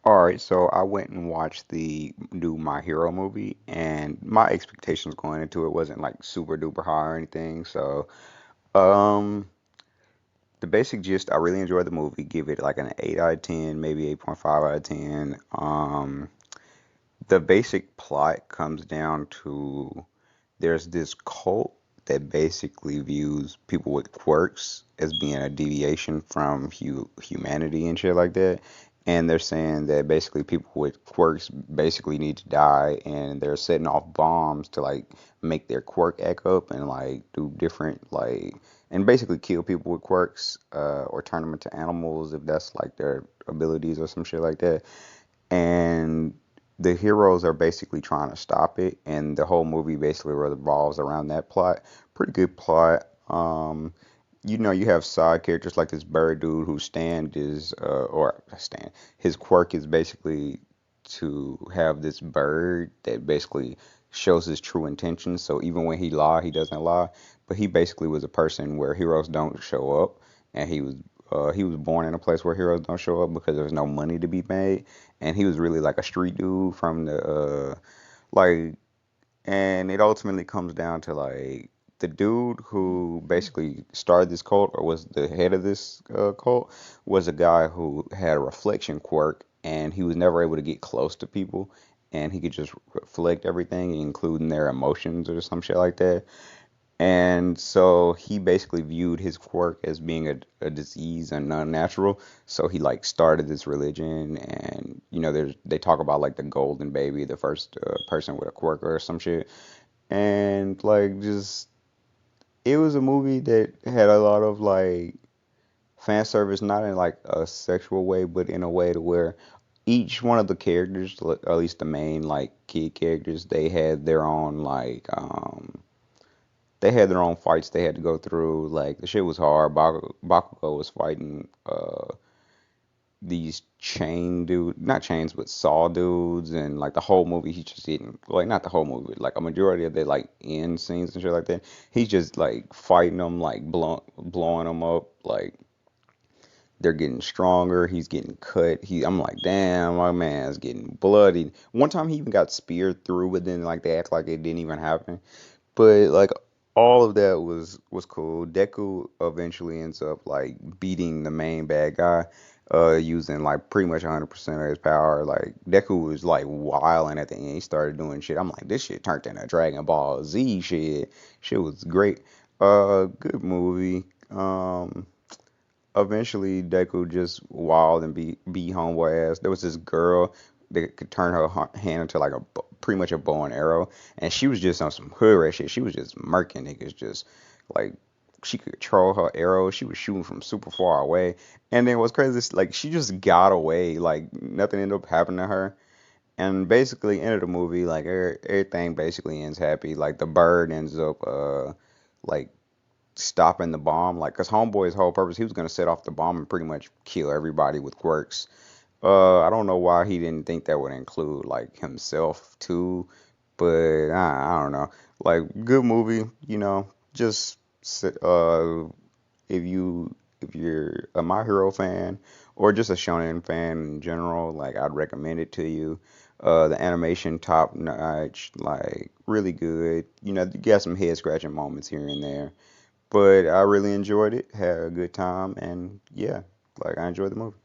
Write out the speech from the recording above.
All right, so I went and watched the new My Hero movie, and my expectations going into it wasn't like super duper high or anything. So, um, the basic gist, I really enjoyed the movie. Give it like an 8 out of 10, maybe 8.5 out of 10. The basic plot comes down to there's this cult that basically views people with quirks as being a deviation from humanity and shit like that. And they're saying that basically people with quirks basically need to die, and they're setting off bombs to like make their quirk act up and like do different like and basically kill people with quirks, or turn them into animals if that's like their abilities or some shit like that. And the heroes are basically trying to stop it, and the whole movie basically revolves around that plot. Pretty good plot. You have side characters like this bird dude whose stand is, or stand, his quirk is basically to have this bird that basically shows his true intentions. So even when he doesn't lie. But he basically was a person where heroes don't show up, and he was born in a place where heroes don't show up because there's no money to be made, and he was really like a street dude from the like, and it ultimately comes down to like the dude who basically started this cult or was the head of this cult was a guy who had a reflection quirk, and he was never able to get close to people, and he could just reflect everything, including their emotions or some shit like that. And so he basically viewed his quirk as being a disease and unnatural. So he like started this religion, and they talk about like the golden baby, the first person with a quirk or some shit. And like just it was a movie that had a lot of like fan service, not in like a sexual way, but in a way to where each one of the characters, like, at least the main like key characters, they had their own fights they had to go through. Like the shit was hard. Bakugo was fighting these chain dude, not chains, but saw dudes, and like the whole movie, he's just hitting like not the whole movie, but like a majority of the like end scenes and shit like that. He's just like fighting them, like blowing them up, like they're getting stronger. He's getting cut. I'm like, damn, my man's getting bloody. One time he even got speared through, but then like they act like it didn't even happen. But like all of that was cool. Deku eventually ends up like beating the main bad guy, using like pretty much 100% of his power. Like Deku was like wilding at the end. He started doing shit. I'm like, this shit turned into Dragon Ball Z shit. Shit was great. Good movie. Eventually Deku just wild and beat homeboy ass. There was this girl that could turn her hand into like pretty much a bow and arrow, and she was just on some hood rat shit. She was just murking niggas, just like she could control her arrows. She was shooting from super far away, and then what's crazy is like she just got away. Like nothing ended up happening to her. And basically, end of the movie, like everything basically ends happy. Like the bird ends up like stopping the bomb. Like, cause Homeboy's whole purpose, he was gonna set off the bomb and pretty much kill everybody with quirks. I don't know why he didn't think that would include like himself too, but I don't know. Like, good movie, Just if you're a My Hero fan or just a shonen fan in general, like I'd recommend it to you. The animation top notch, like really good. You got some head scratching moments here and there, but I really enjoyed it, had a good time, and yeah, like I enjoyed the movie.